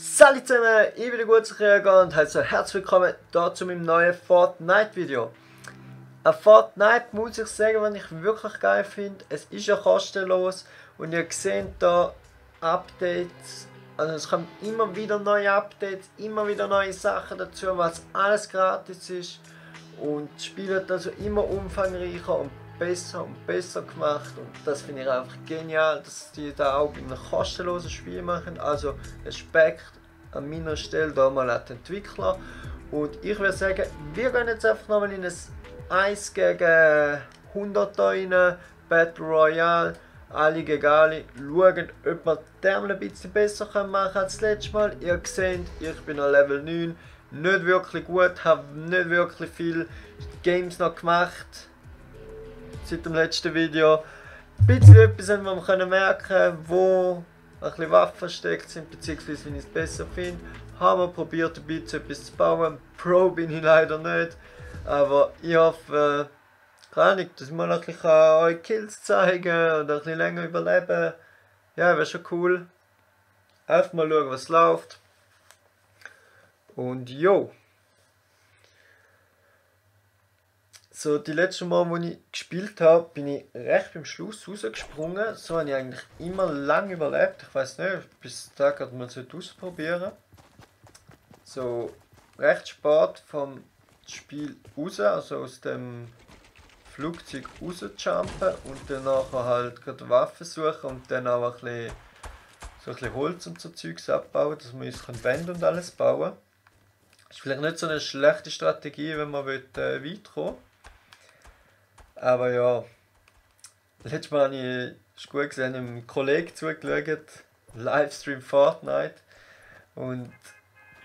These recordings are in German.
Salut zusammen, ich bin der Gutzkrieger und herzlich willkommen hier zu meinem neuen Fortnite Video. An Fortnite muss ich sagen, was ich wirklich geil finde, es ist ja kostenlos und ihr seht hier Updates, also es kommen immer wieder neue Updates, immer wieder neue Sachen dazu, was alles gratis ist und das Spiel wird also immer umfangreicher und besser gemacht und das finde ich einfach genial, dass die da auch in einem kostenlosen Spiel machen, also Respekt an meiner Stelle da mal an die Entwickler und ich würde sagen, wir gehen jetzt einfach nochmal in ein 1 gegen 100 rein, Battle Royale, alle gegen alle, schauen, ob wir die Ärmel ein bisschen besser machen können als das letzte Mal. Ihr seht, ich bin auf Level 9, nicht wirklich gut, habe nicht wirklich viele Games noch gemacht seit dem letzten Video. Ein bisschen etwas haben wir merken, wo ein bisschen Waffen versteckt sind, beziehungsweise wie ich es besser finde. Haben wir probiert ein bisschen etwas zu bauen. Pro bin ich leider nicht. Aber ich hoffe, keine Ahnung, dass ich mal ein bisschen euch Kills zeigen oder ein bisschen länger überleben. Ja, wäre schon cool. Einfach mal schauen, was läuft. Und jo. So, die letzten Mal, wo ich gespielt habe, bin ich recht beim Schluss rausgesprungen. So habe ich eigentlich immer lange überlebt. Ich weiß nicht, bis da gerade mal ausprobieren. So, recht spät vom Spiel raus, also aus dem Flugzeug rausjumpen und dann nachher halt gerade Waffen suchen und dann auch ein bisschen Holz und so Zeugs abbauen, dass man uns Wände und alles bauen kann. Ist vielleicht nicht so eine schlechte Strategie, wenn man weit kommen. Aber ja, letztes Mal habe ich gut gesehen, einem Kollegen zugeschaut, Livestream Fortnite. Und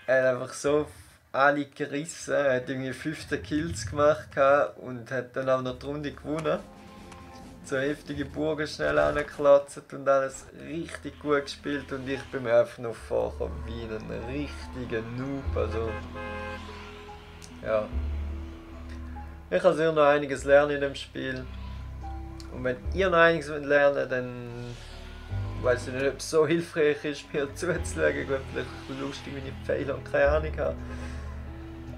er hat einfach so alle gerissen, er hat irgendwie 15 Kills gemacht und hat dann auch noch die Runde gewonnen. So heftige Burgen schnell angeklatzt und alles richtig gut gespielt und ich bin mir einfach noch vorgekommen wie ein richtiger Noob. Also, ja. Ich kann sicher noch einiges lernen in dem Spiel. Und wenn ihr noch einiges lernen wollt, dann weiß ich nicht, ob es so hilfreich ist, mir zuzuschauen. Gut, vielleicht lustig, wenn ich Fehler und keine Ahnung habe.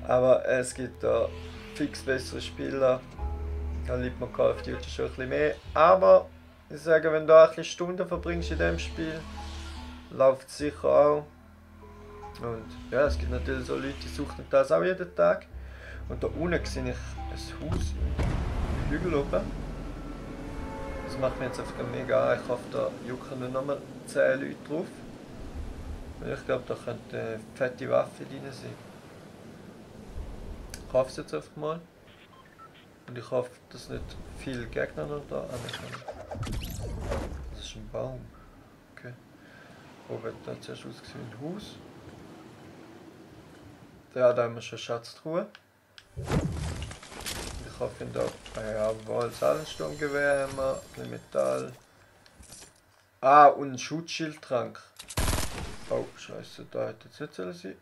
Aber es gibt da fix bessere Spieler. Da liebt man Call of Duty schon ein bisschen mehr. Aber ich sage, wenn du da ein bisschen Stunden verbringst in dem Spiel, läuft es sicher auch. Und ja, es gibt natürlich so Leute, die suchen das auch jeden Tag. Und da unten sehe ich ein Haus im Hügel oben. Das macht mir jetzt einfach mega an. Ich hoffe, da jucken noch nochmal 10 Leute drauf. Und ich glaube, da könnte eine fette Waffe drin sein. Ich hoffe es jetzt einfach mal. Und ich hoffe, dass nicht viele Gegner noch da ankommen. Das ist ein Baum. Okay. Oben hat da zuerst ausgesehen wie ein Haus. Ja, da haben wir schon Schatztruhe. Ich hoffe, da Waldsallensturmgewehr haben wir, ein bisschen Metall. Ah, und ein Schutzschildtrank. Oh, scheiße, da hätte jetzt nicht sein sollen.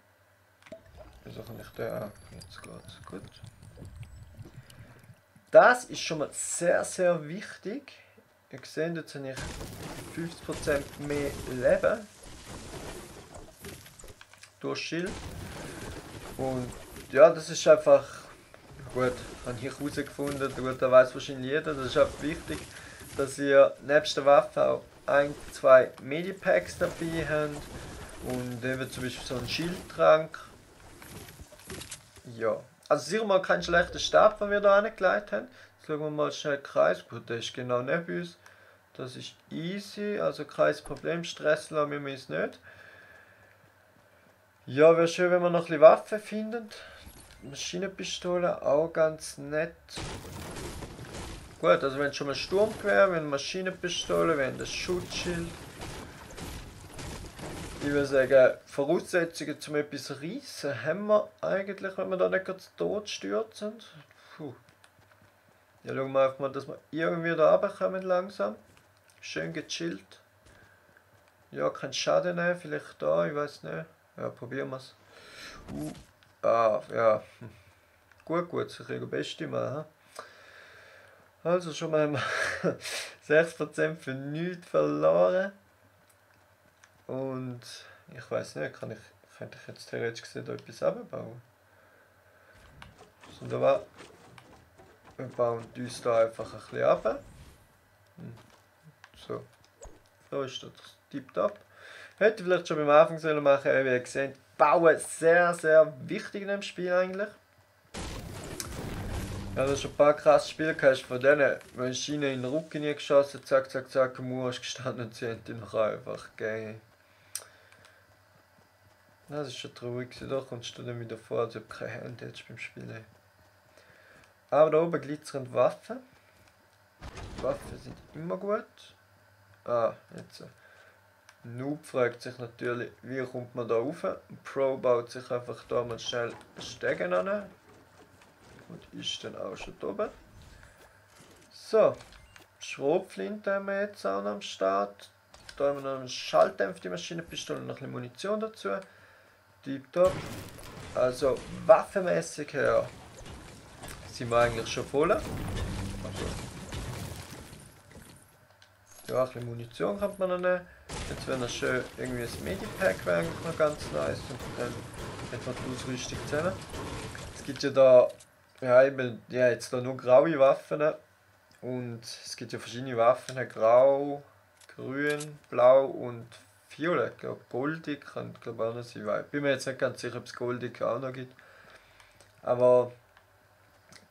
Wieso kann ich den an? Jetzt geht's gut. Das ist schon mal sehr, sehr wichtig. Ihr seht, jetzt habe ich 50% mehr Leben. Durch Schild. Und ja, das ist einfach gut, habe ich herausgefunden, gut, da weiß wahrscheinlich jeder, das ist einfach wichtig, dass ihr nebst der Waffe auch 1-2 Medipacks dabei habt und eben zum Beispiel so einen Schildtrank. Ja, also sicher mal kein schlechter Stab, den wir da angelegt haben. Jetzt schauen wir mal schnell Kreis, gut, der ist genau neben uns. Das ist easy, also kein Problem, Stress lassen wir uns nicht. Ja, wäre schön, wenn wir noch ein bisschen Waffen finden. Maschinenpistole, auch ganz nett. Gut, also wenn schon mal Sturmgewehr, wenn Maschinenpistole, wenn das Schutzschild. Ich würde sagen, Voraussetzungen zum etwas reissen haben wir eigentlich, wenn wir da nicht ganz tot stürzen. Puh. Ja, schauen wir einfach mal, dass wir irgendwie da runterkommen langsam. Schön gechillt. Ja, kein Schaden nehmen, vielleicht da, ich weiß nicht. Ja, probieren wir es. Ja. Gut, ich kriege beste mal. Also schon mal 6% für nichts verloren. Und ich weiß nicht, könnte ich jetzt theoretisch gesehen da etwas abbauen? So, da war. Wir bauen uns da einfach ein bisschen ab. So. So ist das tipptopp. Hätte ich vielleicht schon beim Anfang sollen machen, wie ihr seht, Bauen sehr, sehr wichtig in dem Spiel eigentlich. Ja, das ist schon ein paar krasse Spiele gehabt, von denen, wenn ich ihnen in den Rücken geschossen, zack, zack, zack, Mauer ist gestanden und sie haben die noch einfach gegeben. Das ist schon traurig, da kommst du dann wieder vor, als ob du keine Hände hättest beim Spielen. Aber da oben glitzern Waffen. Waffen sind immer gut. Ah, jetzt. Noob fragt sich natürlich, wie kommt man da rauf? Pro baut sich einfach da mal schnell Stegen an. Und ist dann auch schon da oben. So. Schrotflinte haben wir jetzt auch noch am Start. Da haben wir noch eine schalldämpfte Maschinenpistole und noch ein bisschen Munition dazu. Tipptopp. Also waffenmäßig her sind wir eigentlich schon voll. Also, ja, ein bisschen Munition kann man noch nehmen. Jetzt wäre noch schön irgendwie ein Medipack wäre eigentlich noch ganz nice und dann hat man die Ausrüstung zusammen. Es gibt ja da, ja eben, ja jetzt da nur graue Waffen und es gibt ja verschiedene Waffen, grau, grün, blau und violett, ich glaube goldig kann glaube auch noch sein, weil ich bin mir jetzt nicht ganz sicher, ob es goldig auch noch gibt. Aber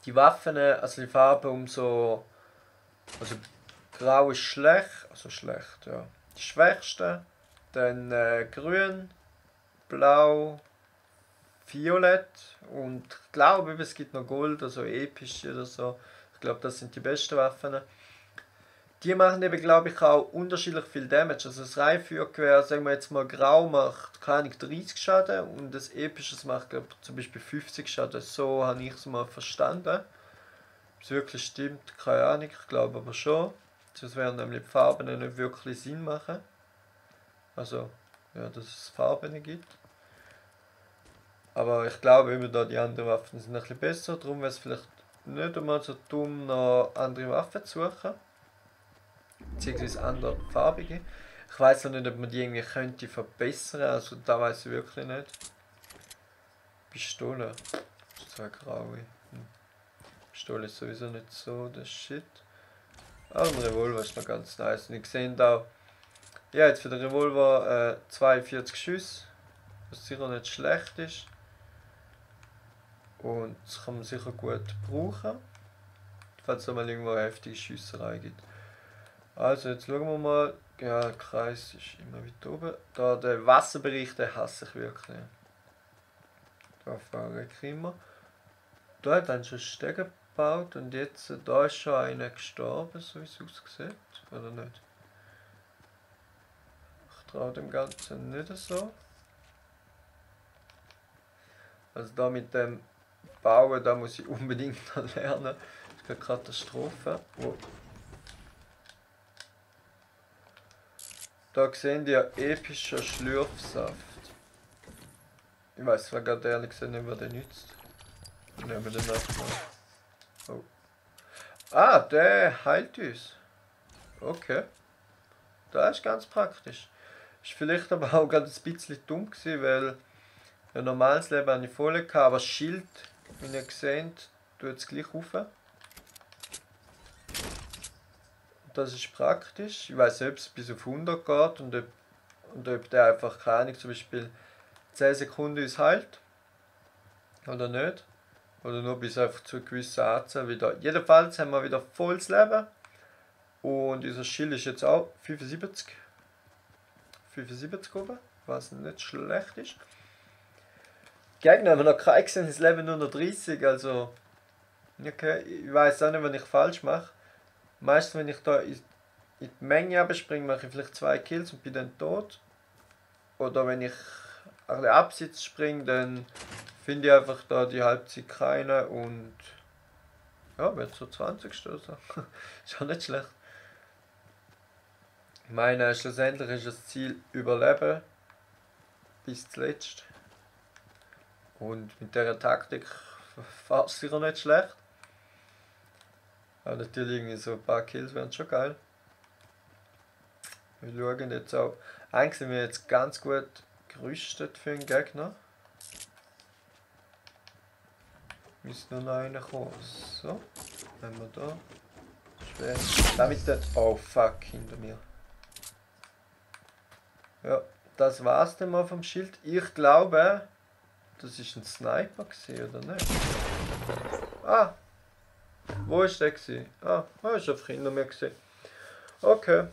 die Waffen, also die Farbe umso, also grau ist schlecht, also schlecht, ja. Die schwächste, dann grün, blau, violett und ich glaube, es gibt noch Gold, also epische oder so. Ich glaube, das sind die besten Waffen. Die machen eben, glaube ich, auch unterschiedlich viel Damage. Also das Reihfeuergewehr, sagen wir jetzt mal grau, macht keine 30 Schaden und das episches macht, glaube ich, zum Beispiel 50 Schaden. So habe ich es mal verstanden. Ob es wirklich stimmt, keine Ahnung, ich glaube aber schon. Sonst werden nämlich die Farben nicht wirklich Sinn machen. Also, ja, dass es Farben gibt. Aber ich glaube immer da die anderen Waffen sind ein bisschen besser, darum wäre es vielleicht nicht einmal so dumm, noch andere Waffen zu suchen. Beziehungsweise andere farbige. Ich weiß noch nicht, ob man die irgendwie könnte verbessern, also da weiß ich wirklich nicht. Pistole. Das ist zwar graue. Pistole ist sowieso nicht so der Shit. Aber ein Revolver ist noch ganz nice. Und ich sehe da, ja, jetzt für den Revolver 42 Schüsse, was sicher nicht schlecht ist. Und das kann man sicher gut brauchen, falls es mal irgendwo eine heftige Schüsserei gibt. Also jetzt schauen wir mal, ja, der Kreis ist immer weiter oben. Da der Wasserbereich, den hasse ich wirklich. Da fahre ich immer. Da hat dann schon Stege gebaut und jetzt, da ist schon einer gestorben, so wie es aussieht, oder nicht? Ich traue dem Ganzen nicht so. Also da mit dem Bauen, da muss ich unbedingt noch lernen. Das ist eine Katastrophe. Oh. Da sehen die ja epischer Schlürfsaft. Ich weiß zwar gerade ehrlich gesagt nicht, was der nützt. Nehmen wir den einfach mal. Oh. Ah, der heilt uns. Okay. Das ist ganz praktisch. Ist vielleicht aber auch gerade ein bisschen dumm gewesen, weil ein normales Leben habe ich voll gehabt, aber das Schild, wie ihr seht, tut es gleich rauf. Das ist praktisch. Ich weiß nicht, ob es bis auf 100 geht und ob der einfach, keine Ahnung, zum Beispiel 10 Sekunden uns heilt. Oder nicht. Oder nur bis einfach zu einer gewissen Anzahl wieder. Jedenfalls haben wir wieder volles Leben. Und unser Schild ist jetzt auch 75. 75 oben, was nicht schlecht ist. Die Gegner haben noch keinen gesehen, das Leben nur noch 30, also. Okay, ich weiß auch nicht, was ich falsch mache. Meistens, wenn ich da in die Menge abspringe, mache ich vielleicht 2 Kills und bin dann tot. Oder wenn ich ein bisschen abseits springe, dann finde ich einfach da die Halbzeit keine und ja, wird so 20. oder so. Ist auch nicht schlecht. Ich meine, schlussendlich ist das Ziel Überleben bis zuletzt. Und mit dieser Taktik fährt es sicher nicht schlecht. Aber natürlich irgendwie so ein paar Kills wären schon geil. Wir schauen jetzt auch. Eigentlich sind wir jetzt ganz gut gerüstet für den Gegner. Müsste nur noch einer kommen. So, wenn wir da. Schwer. Damit dort. Oh fuck, hinter mir. Ja, das war's dann mal vom Schild. Ich glaube, das ist ein Sniper gewesen, oder nicht? Ah! Wo ist der gewesen? Ah, er ist einfach hinter mir gewesen. Okay.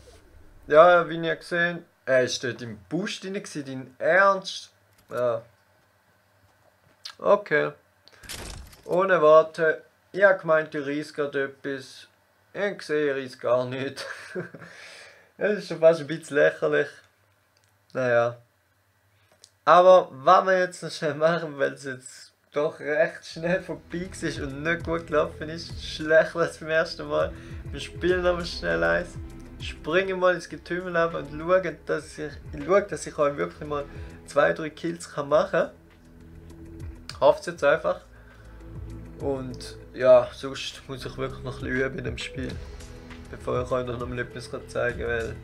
Ja, wie ihr gesehen, er ist dort im Busch drin gewesen, dein Ernst? Ja. Okay. Ohne Worte. Ich habe gemeint, ich reiss gerade etwas. Ich sehe, ich reiss gar nicht. Das ist schon fast ein bisschen lächerlich. Naja. Aber was wir jetzt noch schnell machen, weil es jetzt doch recht schnell vorbei ist und nicht gut gelaufen ist, schlechter als beim ersten Mal. Wir spielen aber schnell eins, springen mal ins Getümmel ab und schauen, dass ich euch wirklich mal 2-3 Kills machen kann. Hofft jetzt einfach. Und ja, sonst muss ich wirklich noch ein bisschen üben in dem Spiel, bevor ich euch noch mal etwas zeigen kann, weil,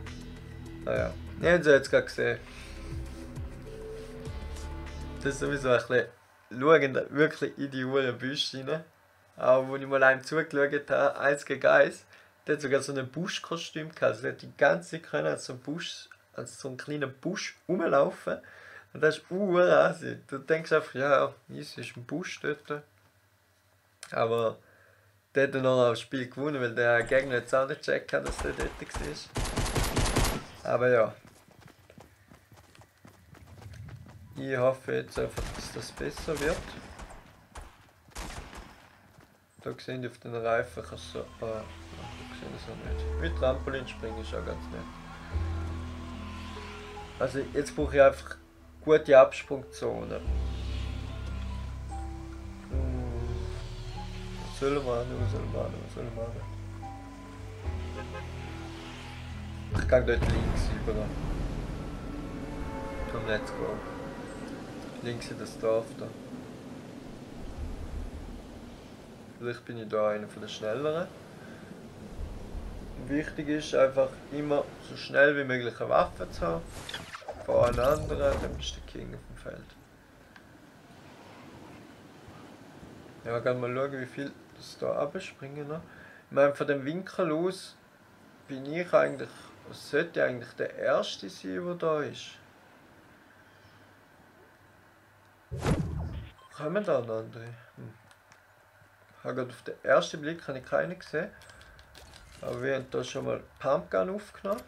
naja, ihr habt es jetzt gerade gesehen. Das ist sowieso ein bisschen schauen, wirklich in die Uhren Büsche rein. Aber als ich mal einem zugeschaut habe, 1 gegen 1, der hat sogar so ein Buschkostüm gehabt. Also der hat die ganze Zeit können als so einen kleinen Busch rumlaufen. Und das ist urassig. Du denkst einfach, ja, es ist ein Busch dort. Aber der hat dann noch das Spiel gewonnen, weil der Gegner jetzt auch nicht gecheckt hat, dass der dort war. Aber ja. Ich hoffe jetzt einfach, dass das besser wird. Da sehen die auf den Reifen, kannst du so. Da sehen das auch nicht. Mit Trampolin springen ist auch ganz nett. Also jetzt brauche ich einfach gute Absprungzone. Was soll man an? Ich kann dort links über. Komm, let's go. Links in das Dorf da. Vielleicht bin ich da einer von den Schnelleren. Wichtig ist einfach immer so schnell wie möglich eine Waffe zu haben. Vor einen anderen, dann bist du der King auf dem Feld. Ja, gehen wir mal schauen, wie viel das da abspringen noch. Ich meine, von dem Winkel aus bin ich eigentlich, sollte eigentlich der Erste sein, der da ist. Kommen da noch andere? Auf den ersten Blick habe ich keine gesehen. Aber wir haben hier schon mal Pumpgun aufgenommen.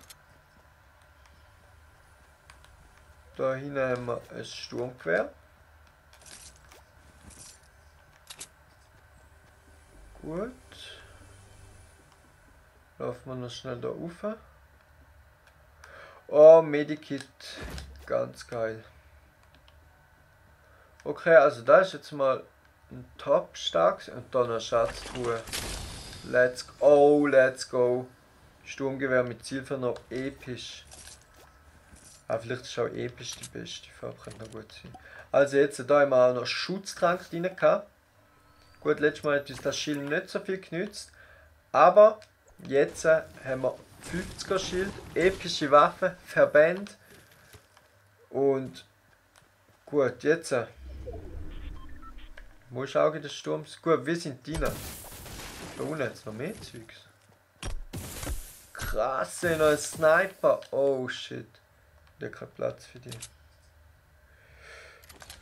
Da hinten haben wir ein Sturmgewehr. Gut. Laufen wir noch schnell da rauf. Oh, Medikit. Ganz geil. Okay, also da ist jetzt mal ein Top stark und dann eine Schatztruhe. Let's go. Oh, let's go. Sturmgewehr mit Zielfernrohr, episch. Ah, vielleicht ist auch episch die beste Farbe, könnte noch gut sein. Also jetzt, da haben wir auch noch Schutztrank drin gehabt. Gut, letztes Mal hat uns das Schild nicht so viel genützt. Aber jetzt haben wir 50er Schild, epische Waffe, Verband. Und gut, jetzt. Wo ist Auge des Sturms? Gut, wir sind die. Da unten hat es noch mehr Zeugs. Krass, noch ein Sniper. Oh shit. Ich habe keinen Platz für die.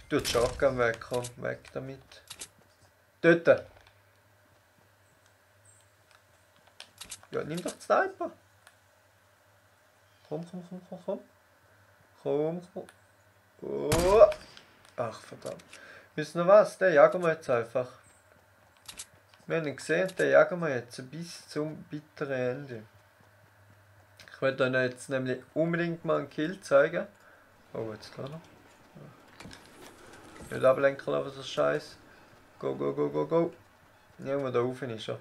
Du die Shotgun weg, komm, weg damit. Dort. Ja, nimm doch den Sniper. Komm. Komm. Oh. Ach verdammt. Wisst ihr was? Den jagen wir jetzt einfach. Wir haben ihn gesehen, den jagen wir jetzt bis zum bitteren Ende. Ich werde euch jetzt nämlich unbedingt mal einen Kill zeigen. Oh, jetzt klar noch. Nicht ablenken lassen, so Scheiß. Go. Irgendwo da oben ist er.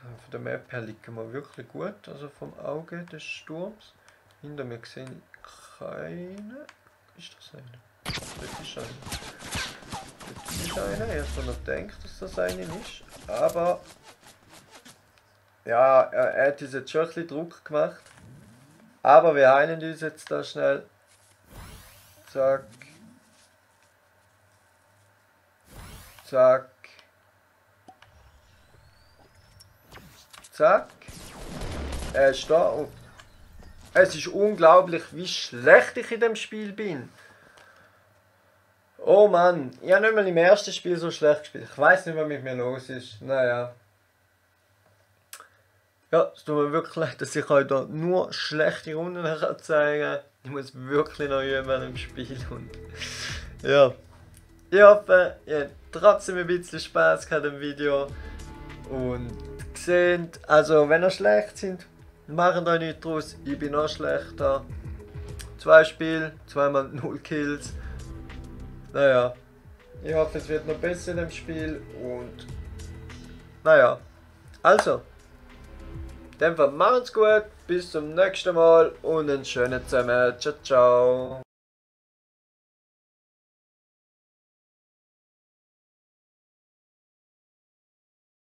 Von der Map her liegen wir wirklich gut, also vom Auge des Sturms. Hinter mir sehe ich keine. Ist das eine? Das ist eine. Das ist eine. Erst wenn man denkt, dass das eine ist. Aber Ja, er hat uns jetzt schon ein bisschen Druck gemacht. Aber wir heilen uns jetzt da schnell. Zack. Zack. Zack. Er ist da und es ist unglaublich, wie schlecht ich in dem Spiel bin. Oh Mann, ich habe nicht mal im ersten Spiel so schlecht gespielt. Ich weiß nicht, was mit mir los ist. Naja. Ja, es tut mir wirklich leid, dass ich euch da nur schlechte Runden zeigen kann. Ich muss wirklich noch üben im Spiel. Und ja. Ich hoffe, ihr habt trotzdem ein bisschen Spaß gehabt im Video. Und gesehen, also wenn ihr schlecht sind, macht euch nicht draus. Ich bin noch schlechter. 2 Spiele, 2 mal 0 Kills. Naja. Ich hoffe, es wird noch besser in dem Spiel. Und naja. Also. In dem Fall macht's gut, bis zum nächsten Mal und einen schönen zusammen. Ciao, ciao.